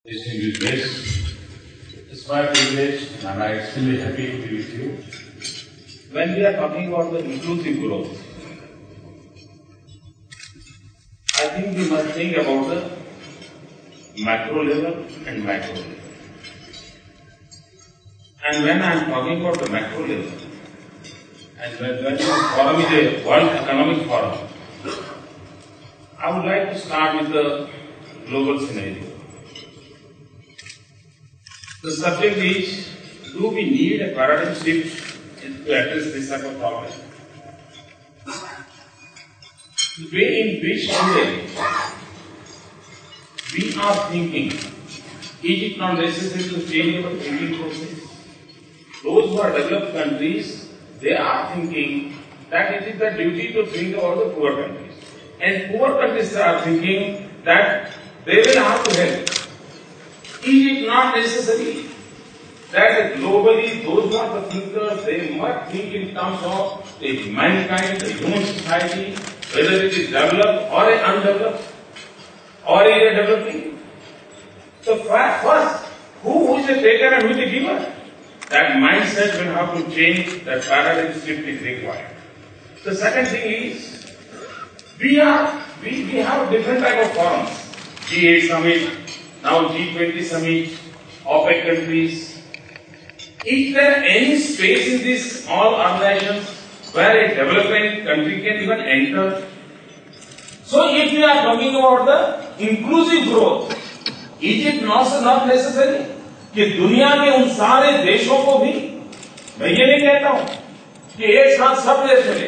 Distinguished guests, it's my privilege and I'm extremely happy to be with you. When we are talking about the inclusive growth, I think we must think about the macro level and micro level. And when I am talking about the macro level, and when the forum is a World Economic Forum, I would like to start with the global scenario. The subject is, do we need a paradigm shift to address this type of problem? The way in which today we are thinking, is it not necessary to change our thinking process? Those who are developed countries, they are thinking that it is the duty to think about the poor countries. And poor countries are thinking that they will have to help. Is it not necessary that globally those who are the thinkers, they must think in terms of the mankind, the human society, whether it is developed or undeveloped, or is it developing? So first, who is the taker and who is the giver? That mindset will have to change, that paradigm shift is required. The second thing is, we have different type of forums. G8 summit, now G20 summit, OPEC countries. Is there any space in these all organizations where a developing country can even enter? So if we are talking about the inclusive growth, is it not necessary कि दुनिया के उन सारे देशों को भी, मैं ये नहीं कहता हूं कि एक साथ सब देश चले,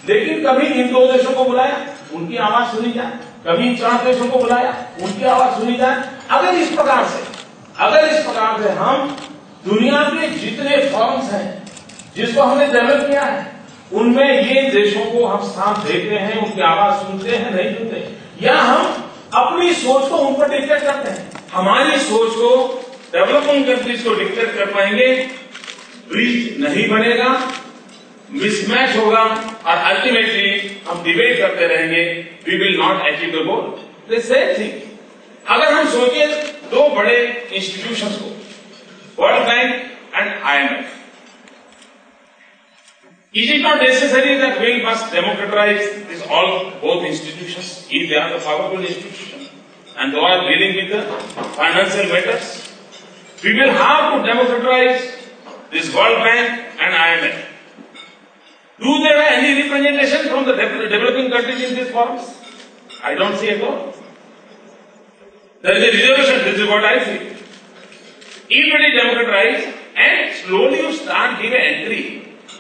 लेकिन कभी इन दो देशों को बुलाया, उनकी आवाज सुनी जाए, कभी इन चार देशों को बुलाया, उनकी आवाज सुनी जाए। अगर इस प्रकार से हम दुनिया के जितने फॉर्म्स हैं जिसको हमने डेवलप किया है, उनमें ये देशों को हम साथ देते हैं, उनकी आवाज सुनते हैं, नहीं सुनते, या हम अपनी सोच को उन पर डिक्टेट करते हैं। हमारी सोच को डेवलपिंग कंट्रीज को डिक्टेट कर पाएंगे, ब्रिज नहीं बनेगा, मिसमैच होगा, और अल्टीमेटली हम डिबेट करते रहेंगे, we will not achieve the goal. The same thing, अगर हम सोचे दो बड़े इंस्टीट्यूशंस को, World Bank and IMF, is it not necessary that we must democratize both institutions if they are the powerful institutions and they are dealing with the financial matters? We will have to democratize this World Bank and IMF. Do they have any representation from the developing countries in these forums? I don't see at all. There is a reservation, this is what I feel. If it is democratized and slowly you start giving entry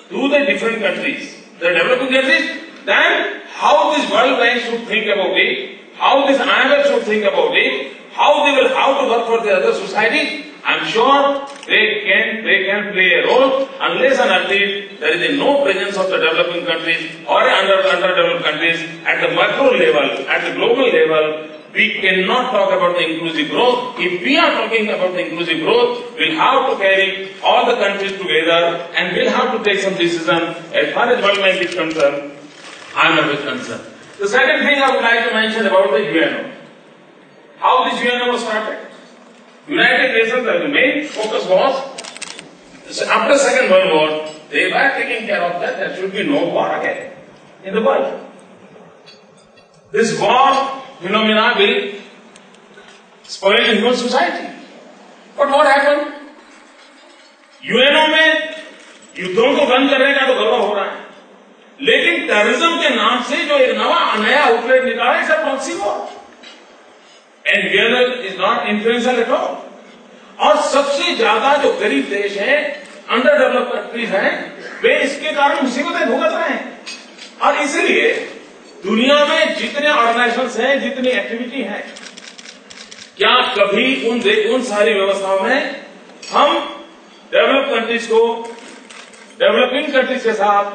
to the different countries, the developing countries, then how this World Bank should think about it, how this IMF should think about it, how they will have to work for the other societies, I'm sure they can play a role unless and until there is no presence of the developing countries or underdeveloped countries at the macro level, at the global level. We cannot talk about the inclusive growth. If we are talking about the inclusive growth, we'll have to carry all the countries together and we'll have to take some decision as far as World Bank is concerned, IMF is concerned. The second thing I would like to mention about the UNO. How this UNO was started? United Nations, the main focus was, after Second World War, they were taking care of that, there should be no war again in the world. This war phenomena will spoil the human society. But what happened? UNO में युद्धों को बंद करने का तो गौरव हो रहा है, लेकिन टेररिज्म के नाम से जो एक नया आउटलेट निकाला है, proxy war, and UNO is not influential at all. और सबसे ज्यादा जो गरीब देश है, अंडर डेवलप्ड कंट्रीज हैं, वे इसके कारण मुसीबतें भुगत रहे हैं। और इसलिए दुनिया में जितने ऑर्गेनाइजेशंस हैं, जितनी एक्टिविटी है, क्या कभी उन सारी व्यवस्थाओं में हम डेवलप कंट्रीज को डेवलपिंग कंट्रीज के साथ,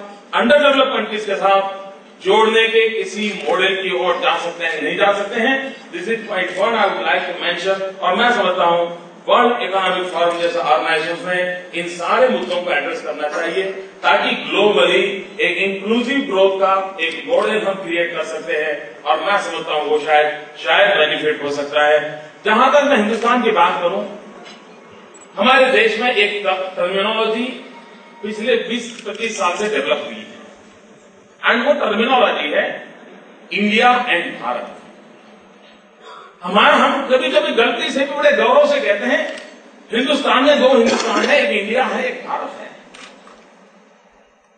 अंडर डेवलप कंट्रीज के साथ जोड़ने के किसी मॉडल की ओर जा सकते हैं, नहीं जा सकते हैं? This is point one I would like to mention. और मैं समझता हूं वर्ल्ड इकोनॉमिक फोरम जैसा ऑर्गेनाइजेशन में इन सारे मुद्दों को एड्रेस करना चाहिए, ताकि ग्लोबली एक इंक्लूसिव ग्रोथ का एक मॉडल हम क्रिएट कर सकते हैं। और मैं समझता हूं वो शायद बेनिफिट हो सकता है। जहां तक मैं हिंदुस्तान की बात करूं, हमारे देश में एक टर्मिनोलॉजी पिछले 20-25 साल से डेवलप हुई है एंड वो टर्मिनोलॉजी है इंडिया एंड भारत। हम कभी कभी गलती से भी बड़े गौरव से कहते हैं हिंदुस्तान में 2 हिंदुस्तान है, एक इंडिया है, एक भारत है।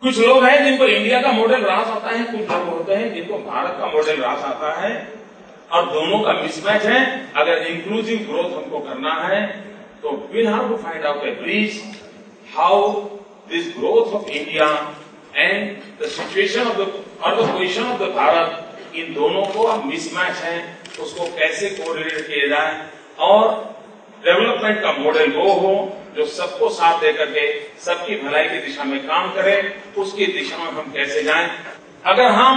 कुछ लोग हैं जिनको इंडिया का मॉडल रास आता है, कुछ लोग होते हैं जिनको भारत का मॉडल रास आता है, और दोनों का मिसमैच है। अगर इंक्लूसिव ग्रोथ हमको करना है तो we have to find out a bridge how this growth of India and the situation of the और the position of the Bharat, इन दोनों को मिसमैच है, उसको कैसे कोऑर्डिनेट किया जाए और डेवलपमेंट का मॉडल वो हो जो सबको साथ देकर के सबकी भलाई की दिशा में काम करे, उसकी दिशा में हम कैसे जाएं। अगर हम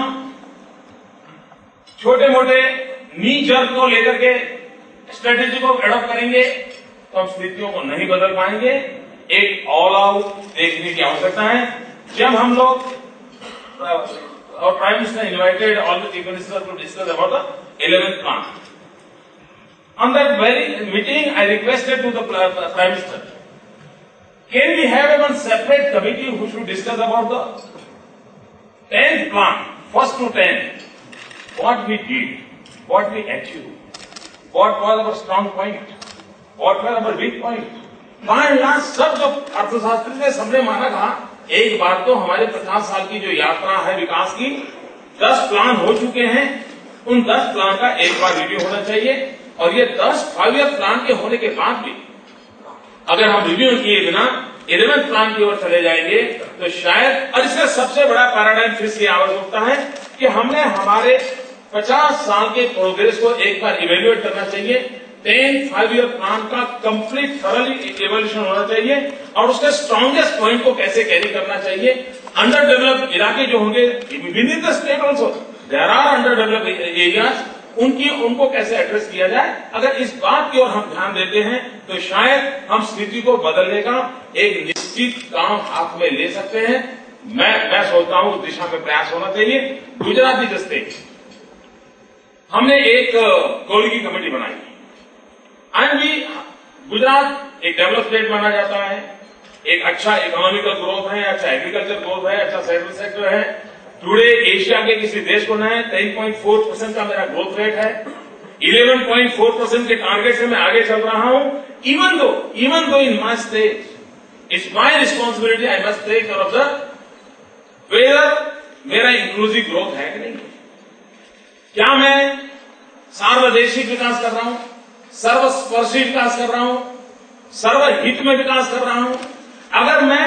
छोटे मोटे नी जर्क को लेकर के स्ट्रेटेजी को एडॉप्ट करेंगे तो हम स्थितियों को नहीं बदल पाएंगे। एक ऑल आउट देखने की आवश्यकता है। जब हम लोग और prime minister invited all the chief minister to discuss about the 11th plan. On that very meeting, I requested to the Prime Minister, can we have one separate committee who should discuss about the 10th plan, 1st to 10th, what we did, what we achieved, what was our strong point, what was our weak point. by and large सब जो अर्थशास्त्री ने सबने माना था, एक बात तो हमारे 50 साल की जो यात्रा है विकास की, 10 प्लान हो चुके हैं, उन 10 प्लान का एक बार रिव्यू होना चाहिए। और ये 10 5 ईयर प्लान के होने के बाद भी अगर हम रिव्यू किए बिना 11th प्लान की ओर चले जाएंगे तो शायद, और इसका सबसे बड़ा पैराडाइम शिफ्ट की आवश्यकता है कि हमने हमारे 50 साल के प्रोग्रेस को एक बार इवेल्युएट करना चाहिए। 10 5 ईयर प्लान का कंप्लीट थॉरली इवोल्यूशन होना चाहिए और उसके स्ट्रॉन्गेस्ट पॉइंट को कैसे कैरी करना चाहिए। अंडर डेवलप्ड इलाके जो होंगे within the state also there are under developed areas, उनको कैसे एड्रेस किया जाए। अगर इस बात की ओर हम ध्यान देते हैं तो शायद हम स्थिति को बदलने का एक निश्चित काम हाथ में ले सकते हैं। मैं सोचता हूं उस दिशा में प्रयास होना चाहिए। गुजरात इज स्टेट, हमने एक कोलिगी कमेटी बनाई एंड भी गुजरात एक डेवलप स्टेट माना जाता है, एक अच्छा इकोनॉमिकल ग्रोथ है, अच्छा एग्रीकल्चर ग्रोथ है, अच्छा सर्विस सेक्टर है। टुडे एशिया के किसी देश को न है 10.4% का मेरा ग्रोथ रेट है, 11.4% के टारगेट से मैं आगे चल रहा हूं। Even though in my state it's my responsibility, I must take care of the whether मेरा इंक्लूसिव ग्रोथ है कि नहीं। क्या मैं सार्वदेशिक विकास कर रहा हूं, सर्वस्पर्शी विकास कर रहा हूं, सर्वहित में विकास कर रहा हूं। अगर मैं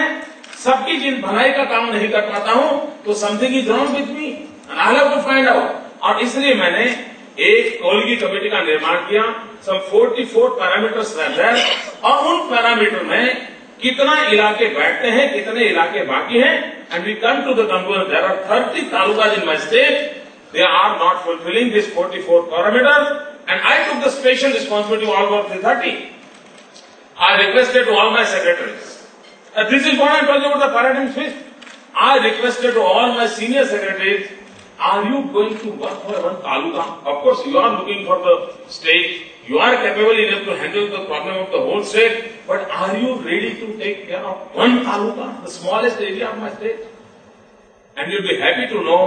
सबकी भलाई का काम नहीं कर पाता हूं तो something is wrong with me, I have to find out. और इसलिए मैंने एक कोलिगी कमेटी का निर्माण किया। सम 44 पैरामीटर्स रहते और उन पैरामीटर में कितना इलाके बैठते हैं, कितने इलाके बाकी हैं, and we come to the conclusion there are 30 talukas in my state, they are not fulfilling this 44 parameters, and I took the special responsibility to all over the 30. I requested to all my secretaries. This is what I told you about the paradigm shift. I requested to all my senior secretaries, are you going to work for one taluka? Of course, you are looking for the state. You are capable enough to handle the problem of the whole state, but are you ready to take care of one taluka, the smallest area of my state? And you'll be happy to know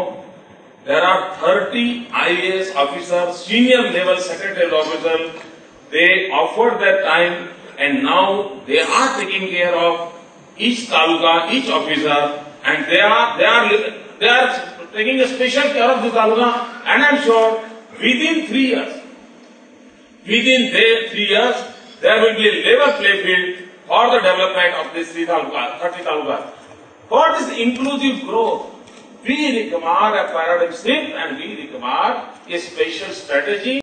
there are 30 IAS officers, senior level secretarial officers. They offered their time and now they are taking care of each taluka, each officer, and they are taking a special care of the taluka. And I'm sure within 3 years, there will be a level play field for the development of these 30 talukas. For this inclusive growth, we require a paradigm shift and we require a special strategy.